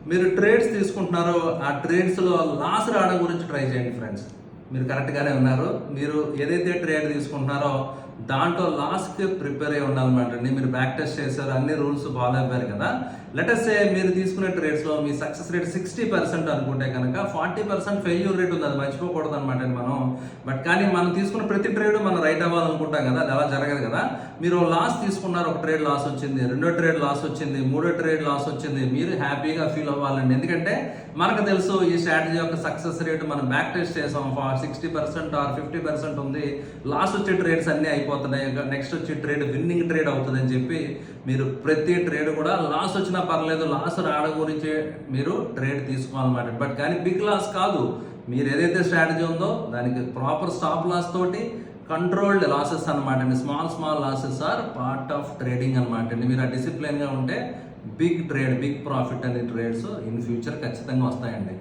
మీరు ట్రేడ్స్ తీసుకుంటున్నారో ఆ ట్రేడ్స్లో లాస్ రావడం గురించి ట్రై చేయండి ఫ్రెండ్స్. మీరు కరెక్ట్గానే ఉన్నారు. మీరు ఏదైతే ట్రేడ్ తీసుకుంటున్నారో దాంట్లో లాస్కి ప్రిపేర్ అయి ఉండాలన్నమాట అండి. మీరు బ్యాక్ టెస్ట్ చేశారు, అన్ని రూల్స్ ఫాలో అయిపోయారు కదా. లెటస్ సే మీరు తీసుకునే ట్రేడ్స్లో మీ సక్సెస్ రేట్ 60% అనుకుంటే కనుక 40% ఫెయిల్యూర్ రేట్ ఉంది. అది మర్చిపోకూడదు అనమాట మనం. కానీ మనం తీసుకున్న ప్రతి ట్రేడ్ మనం రైట్ అవ్వాలనుకుంటాం కదా, అది అలా జరగదు కదా. మీరు లాస్ తీసుకున్నారు, ఒక ట్రేడ్ లాస్ వచ్చింది, రెండో ట్రేడ్ లాస్ వచ్చింది, మూడో ట్రేడ్ లాస్ వచ్చింది, మీరు హ్యాపీగా ఫీల్ అవ్వాలండి. ఎందుకంటే మనకు తెలుసు ఈ స్ట్రాటజీ యొక్క సక్సెస్ రేట్ మనం బ్యాక్ టెస్ట్ చేసాం, 60% ఆర్ 50% ఉంది. లాస్ వచ్చే ట్రేడ్స్ అన్నీ అయిపోతున్నాయి, నెక్స్ట్ వచ్చే ట్రేడ్ విన్నింగ్ ట్రేడ్ అవుతుంది అని చెప్పి మీరు ప్రతి ట్రేడ్ కూడా లాస్ వచ్చినా పర్లేదు, లాస్ రావడం గురించి మీరు ట్రేడ్ తీసుకోవాలన్నమాట. కానీ బిగ్ లాస్ కాదు. మీరు ఏదైతే స్ట్రాటజీ ఉందో దానికి ప్రాపర్ స్టాప్ లాస్ తోటి కంట్రోల్డ్ లాసెస్ అనమాట అండి. Small losses are part of trading అనమాట అండి. మీరు ఆ డిసిప్లిన్గా ఉంటే బిగ్ ట్రేడ్, బిగ్ ప్రాఫిట్ అనే ట్రేడ్స్ ఇన్ ఫ్యూచర్ ఖచ్చితంగా వస్తాయండి.